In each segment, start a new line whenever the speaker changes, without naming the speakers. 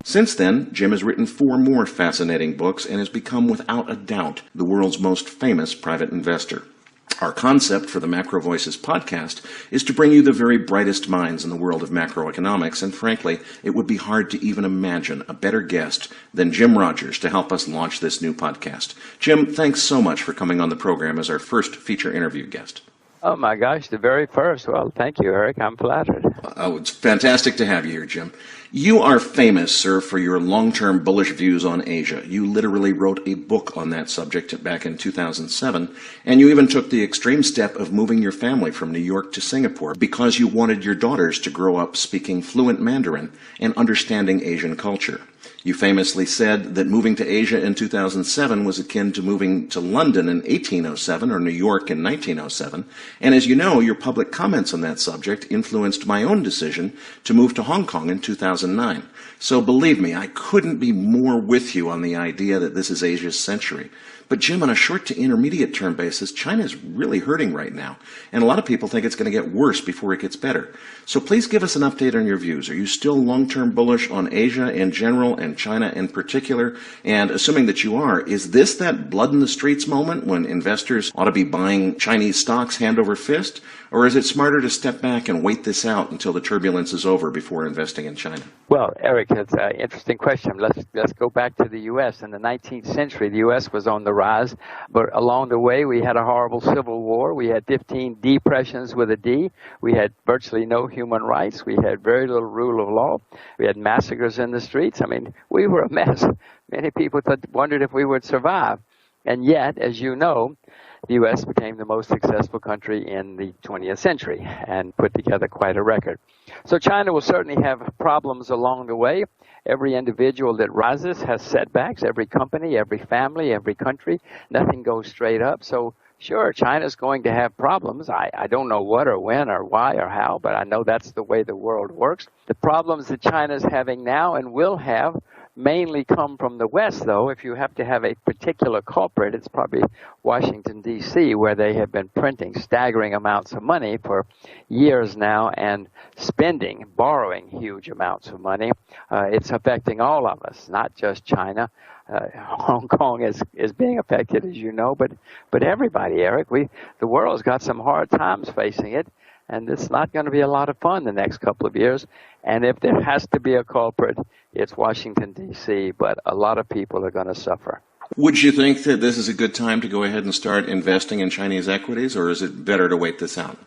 Since then, Jim has written 4 more fascinating books and has become, without a doubt, the world's most famous private investor. Our concept for the Macro Voices podcast is to bring you the very brightest minds in the world of macroeconomics, and frankly, it would be hard to even imagine a better guest than Jim Rogers to help us launch this new podcast. Jim, thanks so much for coming on the program as our first feature interview guest.
Oh my gosh, the very first. Well, thank you, Eric. I'm flattered.
Oh, it's fantastic to have you here, Jim. You are famous, sir, for your long-term bullish views on Asia. You literally wrote a book on that subject back in 2007, and you even took the extreme step of moving your family from New York to Singapore because you wanted your daughters to grow up speaking fluent Mandarin and understanding Asian culture. You famously said that moving to Asia in 2007 was akin to moving to London in 1807 or New York in 1907. And as you know, your public comments on that subject influenced my own decision to move to Hong Kong in 2009. So believe me, I couldn't be more with you on the idea that this is Asia's century. But Jim, on a short to intermediate term basis, China is really hurting right now. And a lot of people think it's going to get worse before it gets better. So please give us an update on your views. Are you still long-term bullish on Asia in general and China in particular? And assuming that you are, is this that blood in the streets moment when investors ought to be buying Chinese stocks hand over fist? Or is it smarter to step back and wait this out until the turbulence is over before investing in China?
Well, Eric, that's an interesting question. Let's go back to the U.S. In the 19th century, the U.S. was on the rise, but along the way, we had a horrible civil war. We had 15 depressions with a D. We had virtually no human rights. We had very little rule of law. We had massacres in the streets. I mean, we were a mess. Many people wondered if we would survive. And yet, as you know, the U.S. became the most successful country in the 20th century and put together quite a record. So China will certainly have problems along the way. Every individual that rises has setbacks. Every company, every family, every country, nothing goes straight up. So sure, China's going to have problems. I don't know what or when or why or how, but I know that's the way the world works. The problems that China's having now and will have mainly come from the West, though. If you have to have a particular culprit, it's probably Washington, D.C., where they have been printing staggering amounts of money for years now and borrowing huge amounts of money. It's affecting all of us, not just China. Hong Kong is being affected, as you know, but everybody, Eric. The world's got some hard times facing it, and it's not going to be a lot of fun the next couple of years. And if there has to be a culprit, it's Washington, D.C., but a lot of people are going to suffer.
Would you think that this is a good time to go ahead and start investing in Chinese equities, or is it better to wait this out?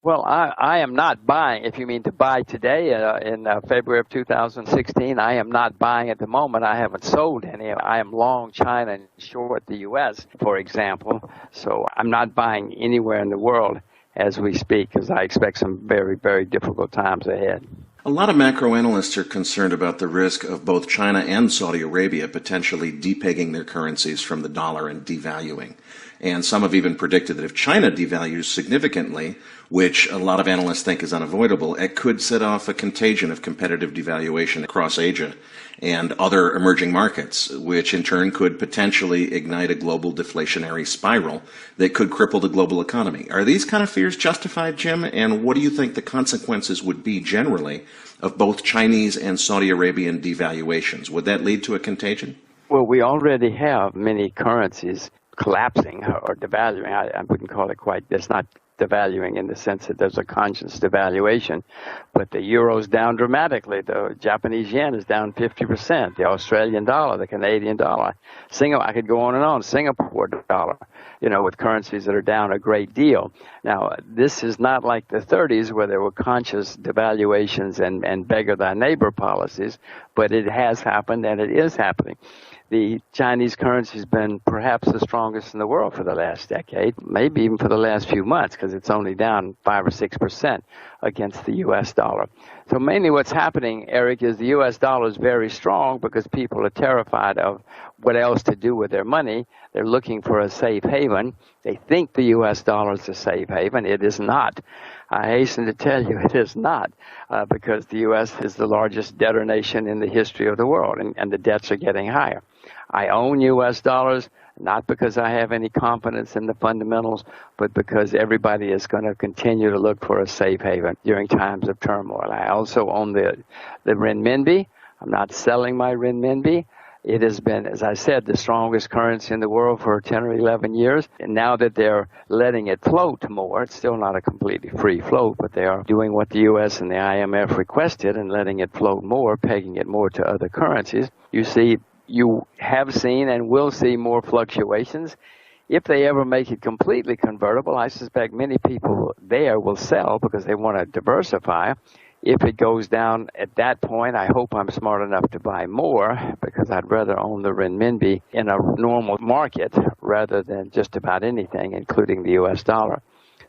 Well, I am not buying, if you mean to buy today in February of 2016, I am not buying at the moment. I haven't sold any. I am long China and short the U.S., for example. So I'm not buying anywhere in the world as we speak, because I expect some very, very difficult times ahead.
A lot of macro analysts are concerned about the risk of both China and Saudi Arabia potentially depegging their currencies from the dollar and devaluing. And some have even predicted that if China devalues significantly, which a lot of analysts think is unavoidable, it could set off a contagion of competitive devaluation across Asia and other emerging markets, which in turn could potentially ignite a global deflationary spiral that could cripple the global economy. Are these kind of fears justified, Jim? And what do you think the consequences would be generally of both Chinese and Saudi Arabian devaluations? Would that lead to a contagion?
Well, we already have many currencies collapsing or devaluing. I wouldn't call it quite, that's not devaluing in the sense that there's a conscious devaluation, but the euro's down dramatically. The Japanese yen is down 50%. The Australian dollar, the Canadian dollar, I could go on and on. Singapore dollar, with currencies that are down a great deal. Now, this is not like the 30s where there were conscious devaluations and beggar thy neighbor policies, but it has happened and it is happening. The Chinese currency has been perhaps the strongest in the world for the last decade, maybe even for the last few months, because it's only down 5 or 6% against the U.S. dollar. So mainly what's happening, Eric, is the U.S. dollar is very strong because people are terrified of what else to do with their money. They're looking for a safe haven. They think the U.S. dollar is a safe haven. It is not. I hasten to tell you it is not, because the U.S. is the largest debtor nation in the history of the world, and the debts are getting higher. I own U.S. dollars, not because I have any confidence in the fundamentals, but because everybody is going to continue to look for a safe haven during times of turmoil. I also own the renminbi. I'm not selling my renminbi. It has been, as I said, the strongest currency in the world for 10 or 11 years. And now that they're letting it float more, it's still not a completely free float, but they are doing what the U.S. and the IMF requested and letting it float more, pegging it more to other currencies. You have seen and will see more fluctuations. If they ever make it completely convertible, I suspect many people there will sell because they want to diversify. If it goes down at that point, I hope I'm smart enough to buy more because I'd rather own the renminbi in a normal market rather than just about anything, including the U.S. dollar.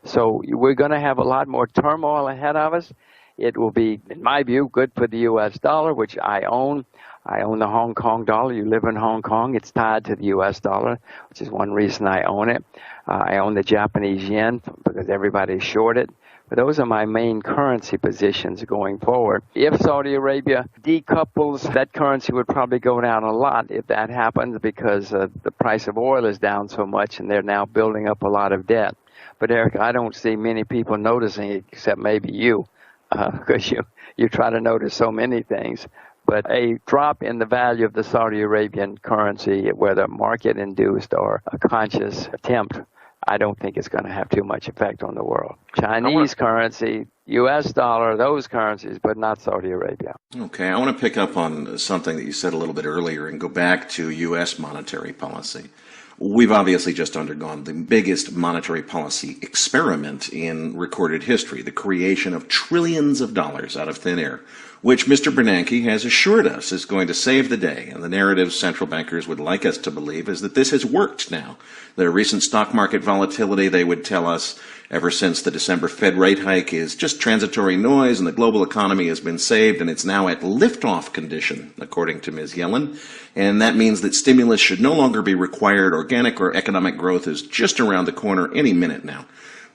So we're going to have a lot more turmoil ahead of us. It will be, in my view, good for the U.S. dollar, which I own. I own the Hong Kong dollar. You live in Hong Kong. It's tied to the U.S. dollar, which is one reason I own it. I own the Japanese yen because everybody's short it. But those are my main currency positions going forward. If Saudi Arabia decouples, that currency would probably go down a lot if that happens because the price of oil is down so much and they're now building up a lot of debt. But Eric, I don't see many people noticing it except maybe you because you try to notice so many things. But a drop in the value of the Saudi Arabian currency, whether market-induced or a conscious attempt, I don't think it's going to have too much effect on the world. Chinese currency, U.S. dollar, those currencies, but not Saudi Arabia.
Okay, I want to pick up on something that you said a little bit earlier and go back to U.S. monetary policy. We've obviously just undergone the biggest monetary policy experiment in recorded history, the creation of trillions of dollars out of thin air, which Mr. Bernanke has assured us is going to save the day. And the narrative central bankers would like us to believe is that this has worked now. The recent stock market volatility, they would tell us, ever since the December Fed rate hike is just transitory noise and the global economy has been saved and it's now at liftoff condition, according to Ms. Yellen. And that means that stimulus should no longer be required. Organic or economic growth is just around the corner any minute now.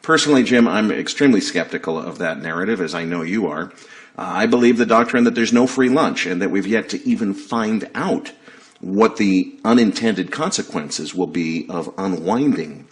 Personally, Jim, I'm extremely skeptical of that narrative, as I know you are. I believe the doctrine that there's no free lunch and that we've yet to even find out what the unintended consequences will be of unwinding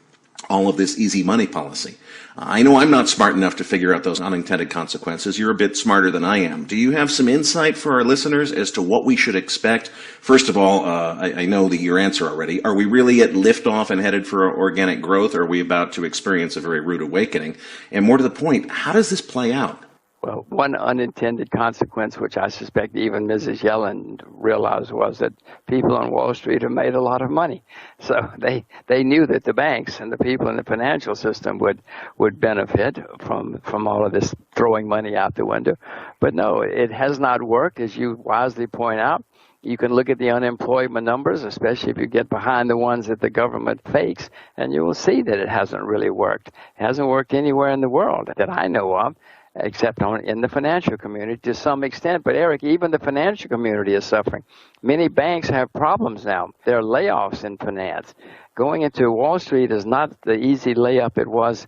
all of this easy money policy. I know I'm not smart enough to figure out those unintended consequences. You're a bit smarter than I am. Do you have some insight for our listeners as to what we should expect? First of all, I know your answer already. Are we really at liftoff and headed for organic growth, or are we about to experience a very rude awakening? And more to the point, how does this play out?
Well, one unintended consequence, which I suspect even Mrs. Yellen realized, was that people on Wall Street have made a lot of money. So they knew that the banks and the people in the financial system would benefit from all of this throwing money out the window. But no, it has not worked, as you wisely point out. You can look at the unemployment numbers, especially if you get behind the ones that the government fakes, and you will see that it hasn't really worked. It hasn't worked anywhere in the world that I know of, except in the financial community to some extent. But Eric, even the financial community is suffering. Many banks have problems now. There are layoffs in finance. Going into Wall Street is not the easy layup it was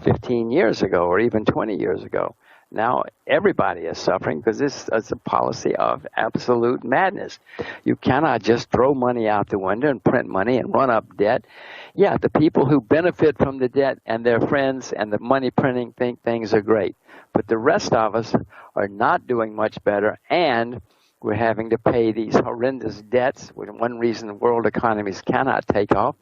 15 years ago or even 20 years ago. Now everybody is suffering because this is a policy of absolute madness. You cannot just throw money out the window and print money and run up debt. Yeah, the people who benefit from the debt and their friends and the money printing think things are great. But the rest of us are not doing much better, and we're having to pay these horrendous debts. One reason world economies cannot take off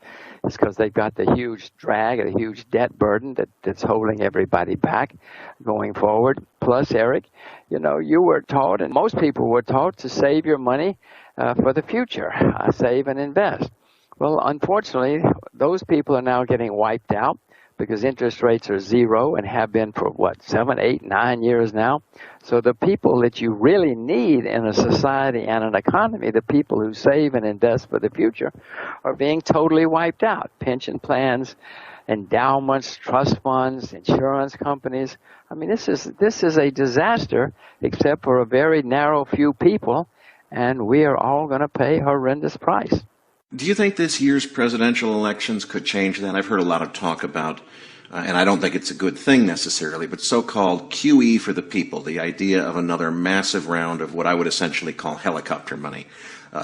is because they've got the huge drag, a huge debt burden that's holding everybody back going forward. Plus, Eric, you were taught, and most people were taught, to save your money for the future, save and invest. Well, unfortunately, those people are now getting wiped out because interest rates are zero and have been for, 7, 8, 9 years now. So the people that you really need in a society and an economy, the people who save and invest for the future, are being totally wiped out. Pension plans, endowments, trust funds, insurance companies. I mean, this is a disaster, except for a very narrow few people, and we are all going to pay a horrendous price.
Do you think this year's presidential elections could change that? I've heard a lot of talk about, and I don't think it's a good thing necessarily, but so-called QE for the people, the idea of another massive round of what I would essentially call helicopter money,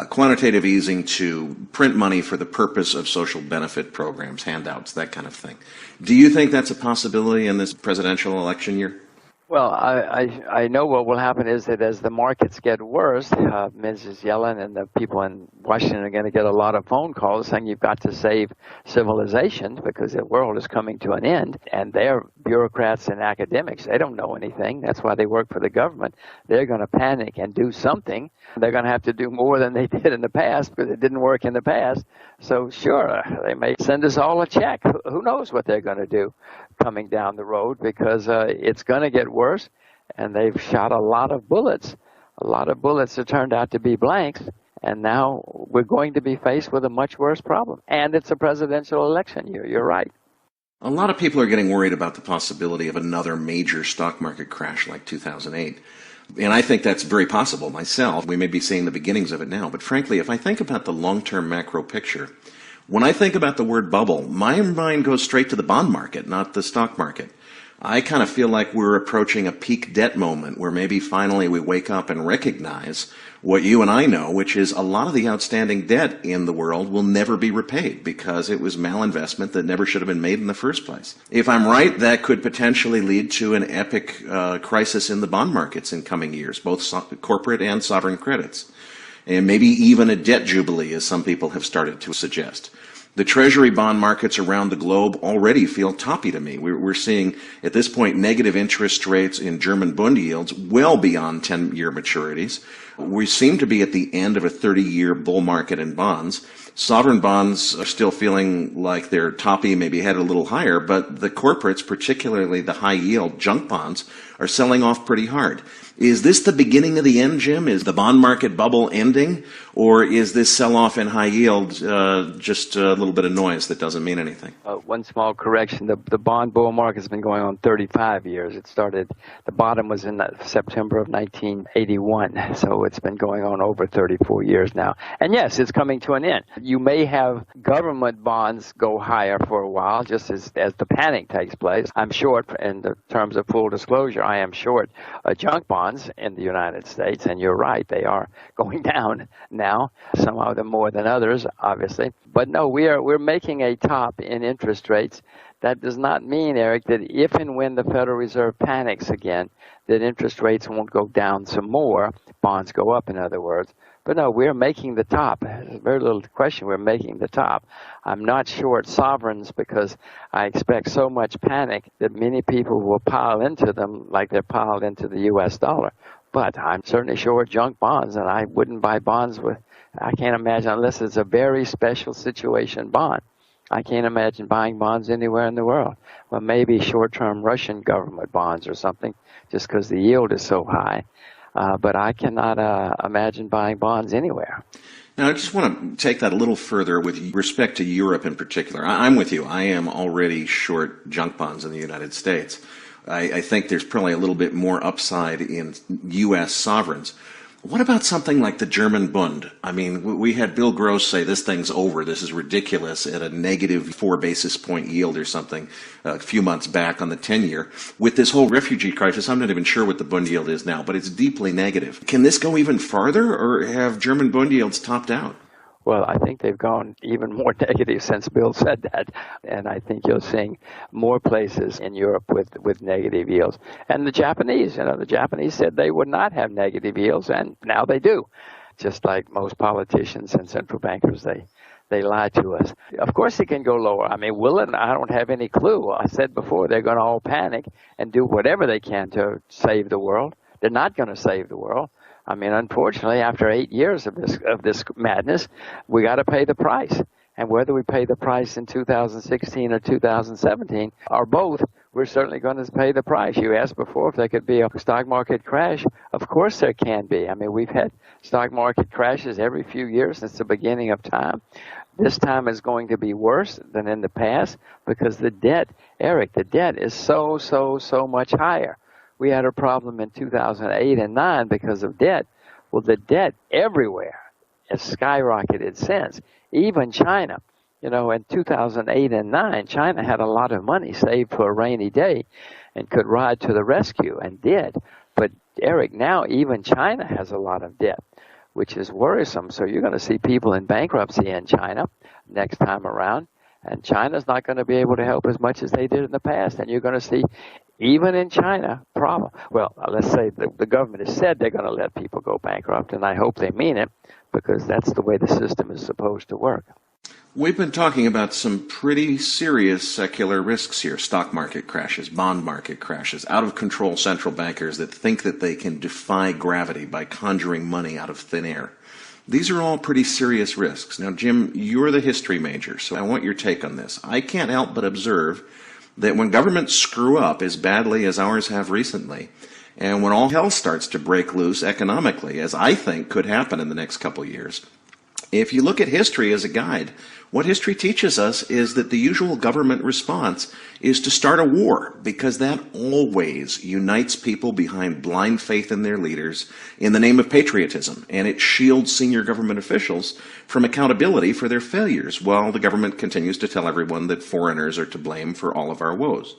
quantitative easing to print money for the purpose of social benefit programs, handouts, that kind of thing. Do you think that's a possibility in this presidential election year?
Well, I know what will happen is that as the markets get worse, Mrs. Yellen and the people in Washington are going to get a lot of phone calls saying you've got to save civilization because the world is coming to an end. And they're bureaucrats and academics. They don't know anything. That's why they work for the government. They're going to panic and do something. They're going to have to do more than they did in the past because it didn't work in the past. So sure, they may send us all a check. Who knows what they're going to do coming down the road, because it's going to get worse, and they've shot a lot of bullets. A lot of bullets have turned out to be blanks, and now we're going to be faced with a much worse problem. And it's a presidential election year. You're right.
A lot of people are getting worried about the possibility of another major stock market crash like 2008. And I think that's very possible myself. We may be seeing the beginnings of it now. But frankly, if I think about the long-term macro picture, when I think about the word bubble, my mind goes straight to the bond market, not the stock market. I kind of feel like we're approaching a peak debt moment where maybe finally we wake up and recognize what you and I know, which is a lot of the outstanding debt in the world will never be repaid because it was malinvestment that never should have been made in the first place. If I'm right, that could potentially lead to an epic crisis in the bond markets in coming years, both corporate and sovereign credits. And maybe even a debt jubilee, as some people have started to suggest. The Treasury bond markets around the globe already feel toppy to me. We're seeing, at this point, negative interest rates in German bond yields well beyond 10-year maturities. We seem to be at the end of a 30-year bull market in bonds. Sovereign bonds are still feeling like they're toppy, maybe headed a little higher, but the corporates, particularly the high-yield junk bonds, are selling off pretty hard. Is this the beginning of the end, Jim? Is the bond market bubble ending? Or is this sell-off in high yield just a little bit of noise that doesn't mean anything?
One small correction. The bond bull market has been going on 35 years. It started, the bottom was in September of 1981. So it's been going on over 34 years now. And yes, it's coming to an end. You may have government bonds go higher for a while, just as the panic takes place. I'm short, in the terms of full disclosure, I am short junk bonds in the United States, and you're right, they are going down now, some of them more than others, obviously. But no, we're making a top in interest rates. That does not mean, Eric, that if and when the Federal Reserve panics again, that interest rates won't go down some more, bonds go up, in other words. But no, we're making the top. There's very little question we're making the top. I'm not short sovereigns because I expect so much panic that many people will pile into them like they're piled into the U.S. dollar. But I'm certainly short junk bonds, and I wouldn't buy bonds with, I can't imagine, unless it's a very special situation bond. I can't imagine buying bonds anywhere in the world. Well, maybe short-term Russian government bonds or something, just because the yield is so high. But I cannot imagine buying bonds anywhere.
Now, I just want to take that a little further with respect to Europe in particular. I'm with you. I am already short junk bonds in the United States. I think there's probably a little bit more upside in U.S. sovereigns. What about something like the German Bund? I mean, we had Bill Gross say this thing's over, this is ridiculous, at a negative 4 basis point yield or something a few months back on the 10-year. With this whole refugee crisis, I'm not even sure what the Bund yield is now, but it's deeply negative. Can this go even farther, or have German Bund yields topped out?
Well, I think they've gone even more negative since Bill said that. And I think you're seeing more places in Europe with negative yields. And the Japanese said they would not have negative yields, and now they do. Just like most politicians and central bankers, they lie to us. Of course it can go lower. I mean, will it? I don't have any clue. I said before, they're going to all panic and do whatever they can to save the world. They're not going to save the world. I mean, unfortunately, after 8 years of this madness, we got to pay the price. And whether we pay the price in 2016 or 2017, or both, we're certainly going to pay the price. You asked before if there could be a stock market crash. Of course there can be. I mean, we've had stock market crashes every few years since the beginning of time. This time is going to be worse than in the past because the debt, Eric, the debt is so much higher. We had a problem in 2008 and 9 because of debt. Well, the debt everywhere has skyrocketed since. Even China, in 2008 and 9, China had a lot of money saved for a rainy day and could ride to the rescue and did. But, Eric, now even China has a lot of debt, which is worrisome. So you're going to see people in bankruptcy in China next time around. And China's not going to be able to help as much as they did in the past. And you're going to see Even in China, well, let's say the government has said they're going to let people go bankrupt, and I hope they mean it, because that's the way the system is supposed to work.
We've been talking about some pretty serious secular risks here. Stock market crashes, bond market crashes, out of control central bankers that think that they can defy gravity by conjuring money out of thin air. These are all pretty serious risks. Now, Jim, you're the history major, so I want your take on this. I can't help but observe that when governments screw up as badly as ours have recently, and when all hell starts to break loose economically, as I think could happen in the next couple of years, if you look at history as a guide, what history teaches us is that the usual government response is to start a war, because that always unites people behind blind faith in their leaders in the name of patriotism, and it shields senior government officials from accountability for their failures, while the government continues to tell everyone that foreigners are to blame for all of our woes.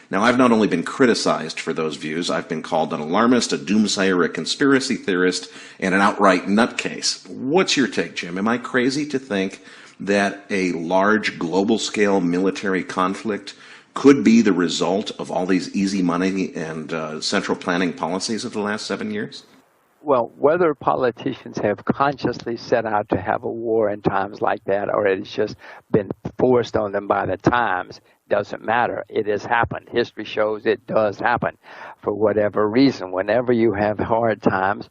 Now, I've not only been criticized for those views, I've been called an alarmist, a doomsayer, a conspiracy theorist, and an outright nutcase. What's your take, Jim? Am I crazy to think that a large global-scale military conflict could be the result of all these easy money and central planning policies of the last 7 years?
Well, whether politicians have consciously set out to have a war in times like that, or it's just been forced on them by the times, doesn't matter. It has happened. History shows it does happen for whatever reason. Whenever you have hard times,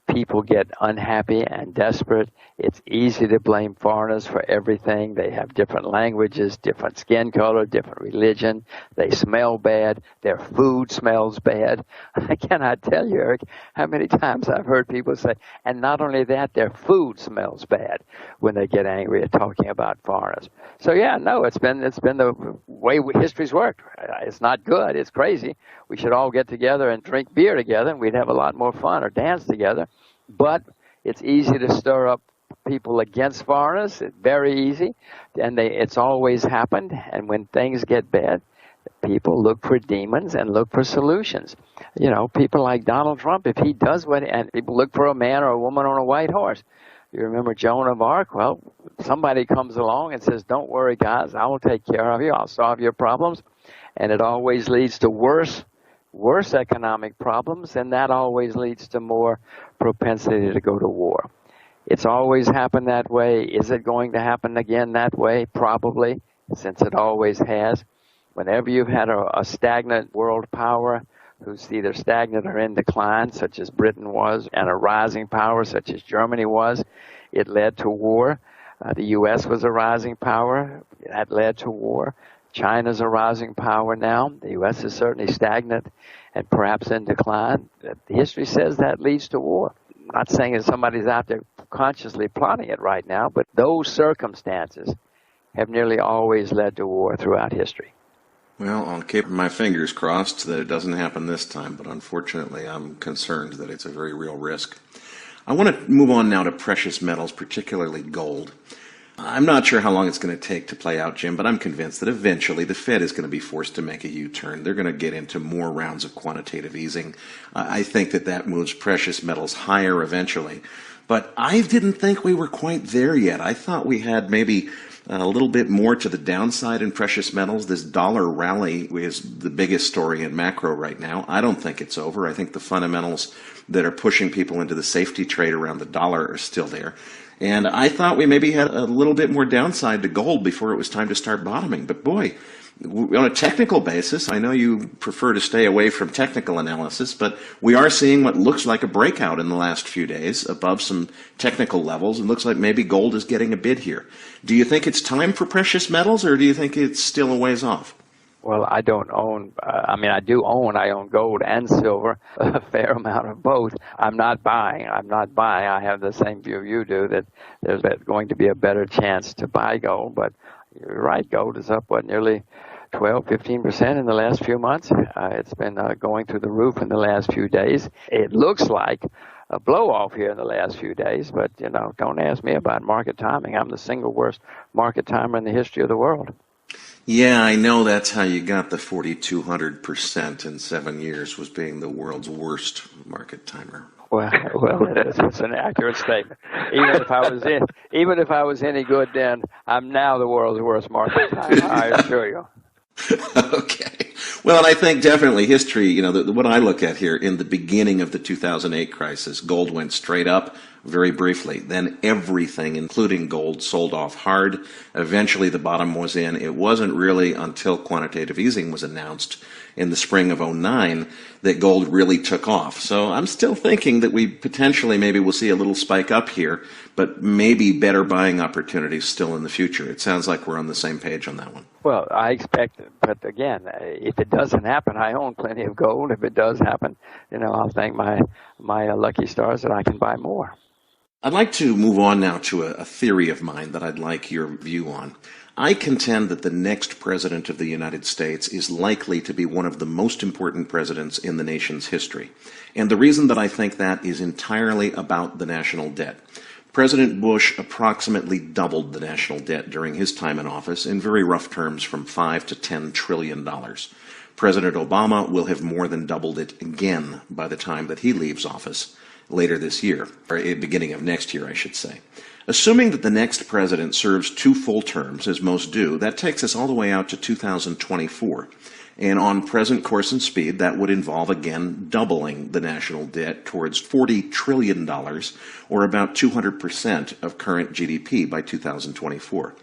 people get unhappy and desperate. It's easy to blame foreigners for everything. They have different languages, different skin color, different religion. They smell bad. Their food smells bad. I cannot tell you, Eric, how many times I've heard people say, and not only that, their food smells bad when they get angry at talking about foreigners. So yeah, no, it's been the way history's worked. It's not good. It's crazy. We should all get together and drink beer together, and we'd have a lot more fun, or dance together. But it's easy to stir up people against foreigners. It's very easy, and it's always happened. And when things get bad, people look for demons and look for solutions. You know, people like Donald Trump, if he does and people look for a man or a woman on a white horse. You remember Joan of Arc? Well, somebody comes along and says, "Don't worry, guys, I will take care of you. I'll solve your problems." And it always leads to worse economic problems, and that always leads to more propensity to go to war. It's always happened that way. Is it going to happen again that way? Probably, since it always has. Whenever you've had a stagnant world power who's either stagnant or in decline, such as Britain was, and a rising power, such as Germany was, it led to war. The U.S. was a rising power. That led to war. China's a rising power now. The U.S. is certainly stagnant and perhaps in decline. History says that leads to war. I'm not saying that somebody's out there consciously plotting it right now, but those circumstances have nearly always led to war throughout history.
Well, I'll keep my fingers crossed that it doesn't happen this time, but unfortunately I'm concerned that it's a very real risk. I want to move on now to precious metals, particularly gold. I'm not sure how long it's going to take to play out, Jim, but I'm convinced that eventually the Fed is going to be forced to make a U-turn. They're going to get into more rounds of quantitative easing. I think that moves precious metals higher eventually. But I didn't think we were quite there yet. I thought we had maybe a little bit more to the downside in precious metals. This dollar rally is the biggest story in macro right now. I don't think it's over. I think the fundamentals that are pushing people into the safety trade around the dollar are still there. And I thought we maybe had a little bit more downside to gold before it was time to start bottoming. But boy, on a technical basis, I know you prefer to stay away from technical analysis, but we are seeing what looks like a breakout in the last few days above some technical levels. It looks like maybe gold is getting a bid here. Do you think it's time for precious metals, or do you think it's still a ways off?
Well, I don't own, I own gold and silver, a fair amount of both. I'm not buying. I have the same view you do, that there's going to be a better chance to buy gold. But you're right, gold is up, nearly 15% in the last few months. It's been going through the roof in the last few days. It looks like a blow-off here in the last few days, but, don't ask me about market timing. I'm the single worst market timer in the history of the world.
Yeah, I know that's how you got the 4,200% in 7 years, was being the world's worst market timer.
Well, it's an accurate statement. Even if I was any good then, I'm now the world's worst market timer, I assure you.
Okay. Well, and I think definitely history, what I look at here, in the beginning of the 2008 crisis, gold went straight up very briefly. Then everything, including gold, sold off hard. Eventually the bottom was in. It wasn't really until quantitative easing was announced in the spring of '09 that gold really took off. So I'm still thinking that we potentially maybe will see a little spike up here, but maybe better buying opportunities still in the future. It sounds like we're on the same page on that one.
Well, I expect it, but again, if it doesn't happen, I own plenty of gold. If it does happen, I'll thank my lucky stars that I can buy more.
I'd like to move on now to a theory of mine that I'd like your view on. I contend that the next president of the United States is likely to be one of the most important presidents in the nation's history. And the reason that I think that is entirely about the national debt. President Bush approximately doubled the national debt during his time in office, in very rough terms, from $5 to $10 trillion. President Obama will have more than doubled it again by the time that he leaves office later this year, or beginning of next year, I should say. Assuming that the next president serves 2 full terms, as most do, that takes us all the way out to 2024. And on present course and speed, that would involve, again, doubling the national debt towards $40 trillion, or about 200% of current GDP by 2024.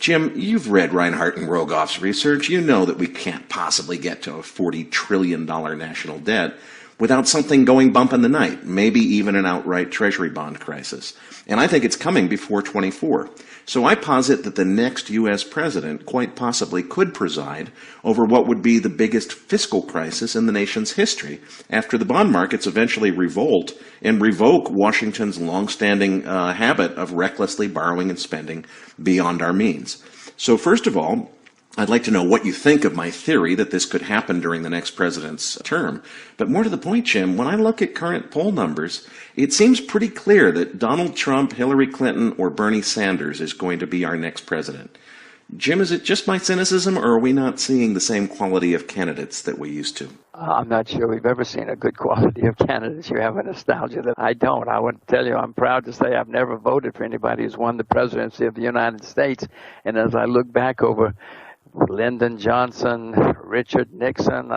Jim, you've read Reinhart and Rogoff's research. You know that we can't possibly get to a $40 trillion national debt without something going bump in the night, maybe even an outright treasury bond crisis. And I think it's coming before 24. So I posit that the next U.S. president quite possibly could preside over what would be the biggest fiscal crisis in the nation's history after the bond markets eventually revolt and revoke Washington's longstanding habit of recklessly borrowing and spending beyond our means. So first of all, I'd like to know what you think of my theory that this could happen during the next president's term. But more to the point, Jim, when I look at current poll numbers, it seems pretty clear that Donald Trump, Hillary Clinton, or Bernie Sanders is going to be our next president. Jim, is it just my cynicism, or are we not seeing the same quality of candidates that we used to?
I'm not sure we've ever seen a good quality of candidates. You have a nostalgia that I don't. I would tell you I'm proud to say I've never voted for anybody who's won the presidency of the United States. And as I look back over Lyndon Johnson, Richard Nixon,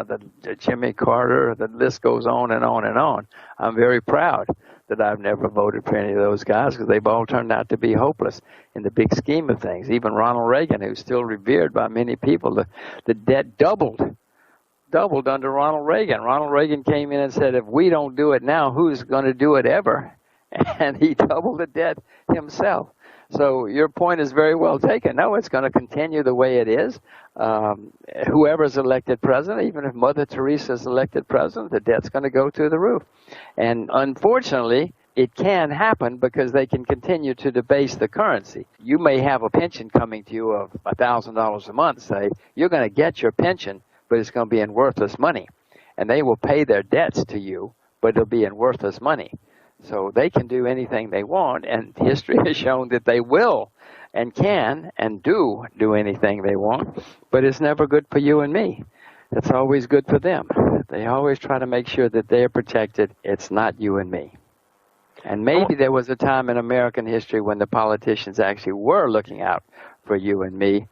Jimmy Carter, the list goes on and on and on. I'm very proud that I've never voted for any of those guys because they've all turned out to be hopeless in the big scheme of things. Even Ronald Reagan, who's still revered by many people, the debt doubled under Ronald Reagan. Ronald Reagan came in and said, if we don't do it now, who's going to do it ever? And he doubled the debt himself. So your point is very well taken. No, it's going to continue the way it is. Whoever's elected president, even if Mother Teresa's elected president, the debt's going to go through the roof. And unfortunately, it can happen because they can continue to debase the currency. You may have a pension coming to you of $1,000 a month, say. You're going to get your pension, but it's going to be in worthless money. And they will pay their debts to you, but it'll be in worthless money. So they can do anything they want, and history has shown that they will and can and do anything they want, but it's never good for you and me. It's always good for them. They always try to make sure that they're protected. It's not you and me. And maybe there was a time in American history when the politicians actually were looking out for you and me.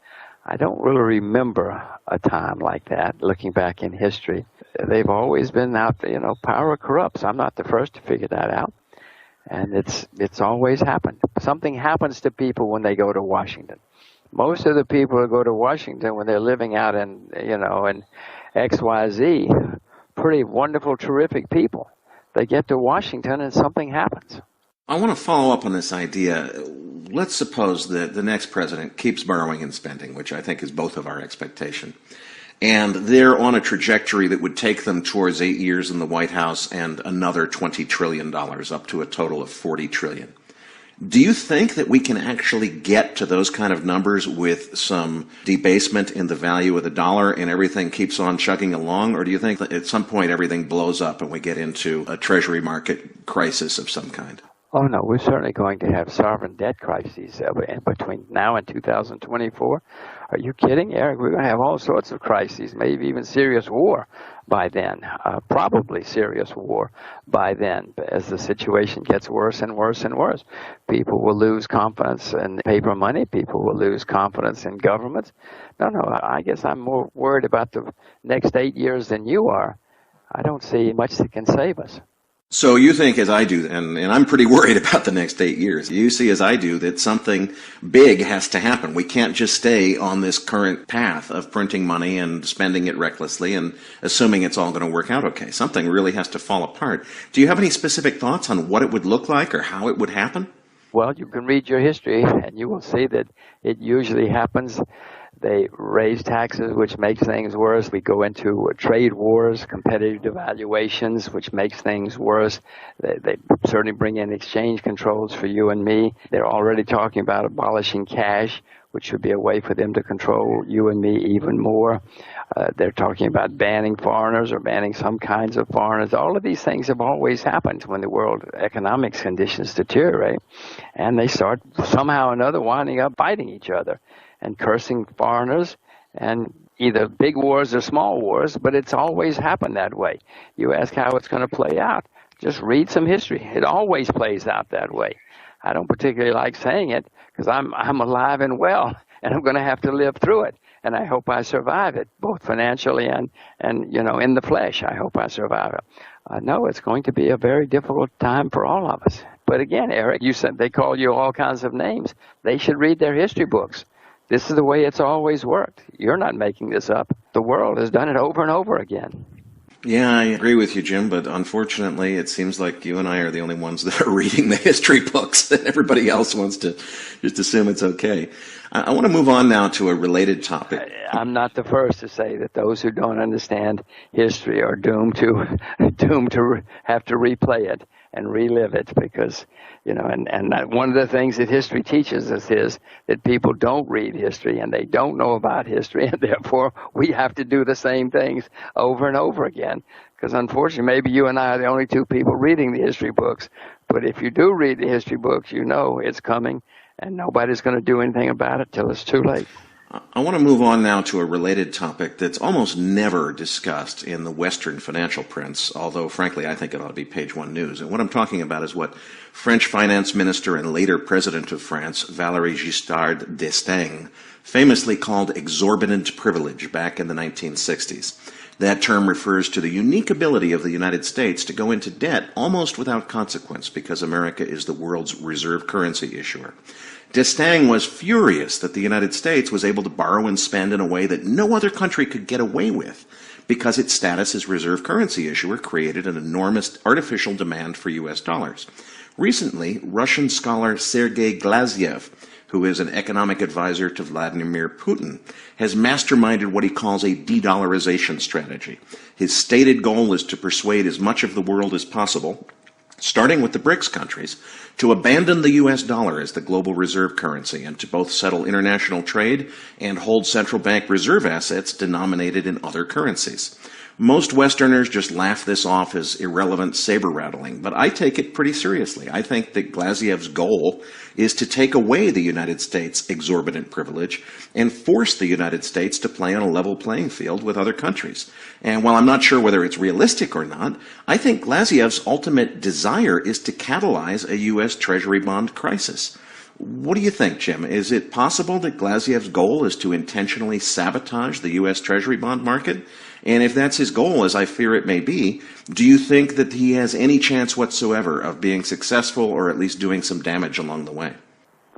I don't really remember a time like that, looking back in history. They've always been out there, power corrupts. I'm not the first to figure that out. And it's always happened. Something happens to people when they go to Washington. Most of the people who go to Washington when they're living out in XYZ, pretty wonderful, terrific people. They get to Washington and something happens.
I want to follow up on this idea. Let's suppose that the next president keeps borrowing and spending, which I think is both of our expectation. And they're on a trajectory that would take them towards 8 years in the White House and another $20 trillion, up to a total of $40 trillion. Do you think that we can actually get to those kind of numbers with some debasement in the value of the dollar and everything keeps on chugging along? Or do you think that at some point everything blows up and we get into a treasury market crisis of some kind?
Oh, no, we're certainly going to have sovereign debt crises between now and 2024. Are you kidding, Eric? We're going to have all sorts of crises, maybe even serious war by then, probably serious war by then. As the situation gets worse and worse and worse, people will lose confidence in paper money. People will lose confidence in governments. No, I guess I'm more worried about the next 8 years than you are. I don't see much that can save us.
So you think, as I do, and I'm pretty worried about the next 8 years, you see, as I do, that something big has to happen. We can't just stay on this current path of printing money and spending it recklessly and assuming it's all going to work out okay. Something really has to fall apart. Do you have any specific thoughts on what it would look like or how it would happen?
Well, you can read your history, and you will see that it usually happens. They raise taxes, which makes things worse. We go into trade wars, competitive devaluations, which makes things worse. They certainly bring in exchange controls for you and me. They're already talking about abolishing cash, which would be a way for them to control you and me even more. They're talking about banning foreigners or banning some kinds of foreigners. All of these things have always happened when the world economic conditions deteriorate, and they start somehow or another winding up fighting each other and cursing foreigners, and either big wars or small wars, but it's always happened that way. You ask how it's going to play out, just read some history. It always plays out that way. I don't particularly like saying it because I'm alive and well, and I'm going to have to live through it, and I hope I survive it, both financially and in the flesh. I hope I survive it. I know it's going to be a very difficult time for all of us. But again, Eric, you said they call you all kinds of names. They should read their history books. This is the way it's always worked. You're not making this up. The world has done it over and over again.
Yeah, I agree with you, Jim, but unfortunately it seems like you and I are the only ones that are reading the history books, and everybody else wants to just assume it's okay. I want to move on now to a related topic.
I'm not the first to say that those who don't understand history are doomed to have to replay it and relive it, because and one of the things that history teaches us is that people don't read history and they don't know about history, and therefore we have to do the same things over and over again, because unfortunately maybe you and I are the only two people reading the history books. But if you do read the history books, you know it's coming, and nobody's going to do anything about it till it's too late.
I want to move on now to a related topic that's almost never discussed in the Western financial prints, although frankly I think it ought to be page one news. And what I'm talking about is what French finance minister and later president of France, Valéry Giscard d'Estaing, famously called exorbitant privilege back in the 1960s. That term refers to the unique ability of the United States to go into debt almost without consequence because America is the world's reserve currency issuer. D'Estaing was furious that the United States was able to borrow and spend in a way that no other country could get away with because its status as reserve currency issuer created an enormous artificial demand for U.S. dollars. Recently, Russian scholar Sergei Glaziev, who is an economic advisor to Vladimir Putin, has masterminded what he calls a de-dollarization strategy. His stated goal is to persuade as much of the world as possible, starting with the BRICS countries, to abandon the U.S. dollar as the global reserve currency and to both settle international trade and hold central bank reserve assets denominated in other currencies. Most Westerners just laugh this off as irrelevant saber-rattling, but I take it pretty seriously. I think that Glaziev's goal is to take away the United States' exorbitant privilege and force the United States to play on a level playing field with other countries. And while I'm not sure whether it's realistic or not, I think Glaziev's ultimate desire is to catalyze a U.S. Treasury bond crisis. What do you think, Jim? Is it possible that Glaziev's goal is to intentionally sabotage the U.S. Treasury bond market? And if that's his goal, as I fear it may be, do you think that he has any chance whatsoever of being successful or at least doing some damage along the way?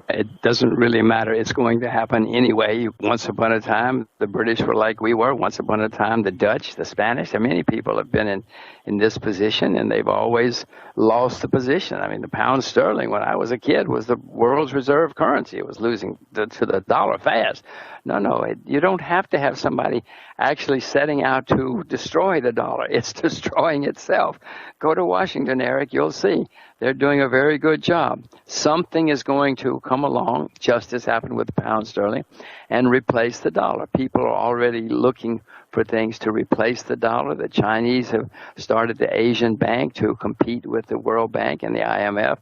It doesn't really matter. It's going to happen anyway. Once upon a time, the British were like we were. Once upon a time, the Dutch, the Spanish. Many people have been in this position, and they've always lost the position. The pound sterling, when I was a kid, was the world's reserve currency. It was losing to the dollar fast. You don't have to have somebody actually setting out to destroy the dollar. It's destroying itself. Go to Washington, Eric, you'll see. They're doing a very good job. Something is going to come along, just as happened with the pound sterling, and replace the dollar. People are already looking for things to replace the dollar. The Chinese have started the Asian Bank to compete with the World Bank and the IMF.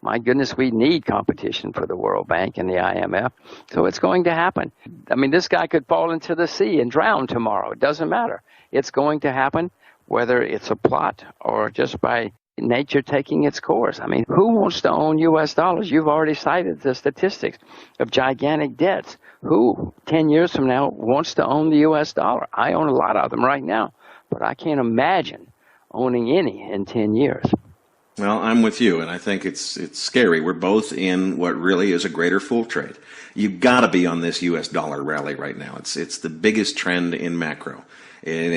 My goodness, we need competition for the World Bank and the IMF. So it's going to happen. I mean, this guy could fall into the sea and drown tomorrow. It doesn't matter. It's going to happen, whether it's a plot or just by nature taking its course. I mean, who wants to own U.S. dollars? You've already cited the statistics of gigantic debts. Who, 10 years from now, wants to own the U.S. dollar? I own a lot of them right now, but I can't imagine owning any in 10 years.
Well, I'm with you, and I think it's scary. We're both in what really is a greater fool trade. You've got to be on this U.S. dollar rally right now. It's the biggest trend in macro. And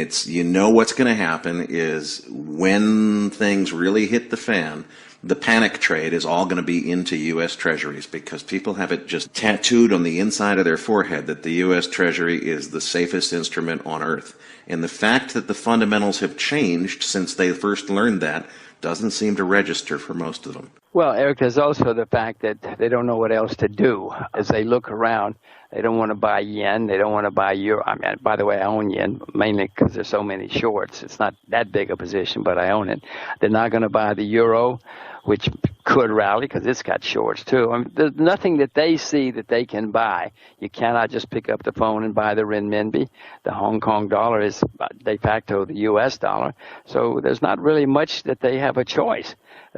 what's going to happen is when things really hit the fan, the panic trade is all going to be into U.S. Treasuries because people have it just tattooed on the inside of their forehead that the U.S. Treasury is the safest instrument on earth. And the fact that the fundamentals have changed since they first learned that doesn't seem to register for most of them.
Well, Eric, there's also the fact that they don't know what else to do. As they look around, they don't want to buy yen. They don't want to buy euro. I mean, by the way, I own yen, mainly because there's so many shorts. It's not that big a position, but I own it. They're not going to buy the euro, which could rally because it's got shorts too. I mean, there's nothing that they see that they can buy. You cannot just pick up the phone and buy the renminbi. The Hong Kong dollar is de facto the U.S. dollar. So there's not really much that they have a choice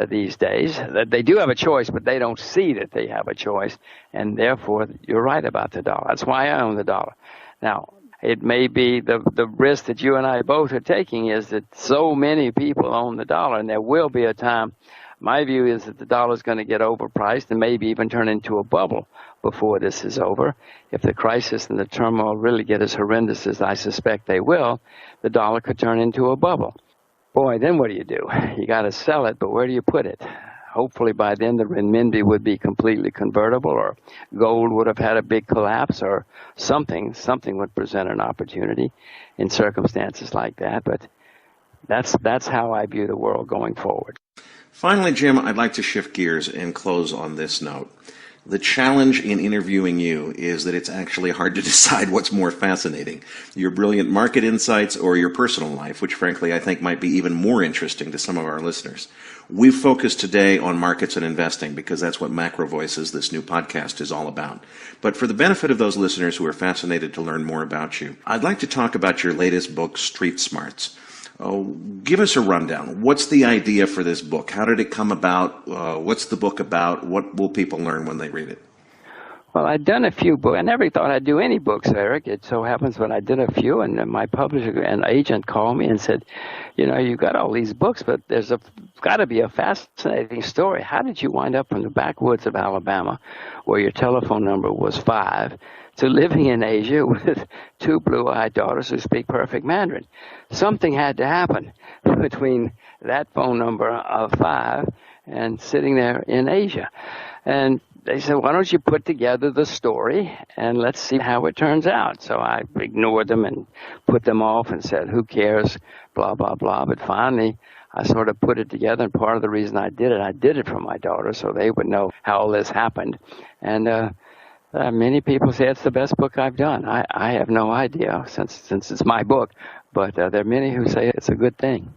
these days. They do have a choice, but they don't see that they have a choice. And therefore, you're right about the dollar. That's why I own the dollar. Now, it may be the risk that you and I both are taking is that so many people own the dollar, and there will be a time. My view is that the dollar is going to get overpriced and maybe even turn into a bubble before this is over. If the crisis and the turmoil really get as horrendous as I suspect they will, the dollar could turn into a bubble. Boy, then what do? You got to sell it, but where do you put it? Hopefully by then the renminbi would be completely convertible, or gold would have had a big collapse, or something would present an opportunity in circumstances like that. But that's how I view the world going forward.
Finally, Jim, I'd like to shift gears and close on this note. The challenge in interviewing you is that it's actually hard to decide what's more fascinating, your brilliant market insights or your personal life, which frankly I think might be even more interesting to some of our listeners. We've focused today on markets and investing because that's what Macro Voices, this new podcast, is all about. But for the benefit of those listeners who are fascinated to learn more about you, I'd like to talk about your latest book, Street Smarts. Give us a rundown. What's the idea for this book? How did it come about? What's the book about? What will people learn when they read it?
Well, I'd done a few books. I never thought I'd do any books, Eric. It so happens when I did a few, and my publisher and agent called me and said, you got all these books, but there's got to be a fascinating story. How did you wind up from the backwoods of Alabama, where your telephone number was 5, to living in Asia with 2 blue-eyed daughters who speak perfect Mandarin? Something had to happen between that phone number of 5 and sitting there in Asia. And they said, why don't you put together the story and let's see how it turns out. So I ignored them and put them off and said, who cares, blah, blah, blah. But finally, I sort of put it together, and part of the reason I did it for my daughter so they would know how all this happened. And many people say it's the best book I've done. I have no idea since it's my book, but there are many who say it's a good thing.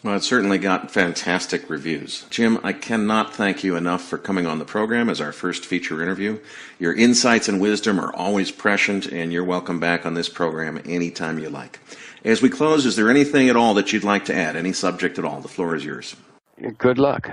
Well, it certainly got fantastic reviews. Jim, I cannot thank you enough for coming on the program as our first feature interview. Your insights and wisdom are always prescient, and you're welcome back on this program anytime you like. As we close, is there anything at all that you'd like to add? Any subject at all? The floor is yours.
Good luck.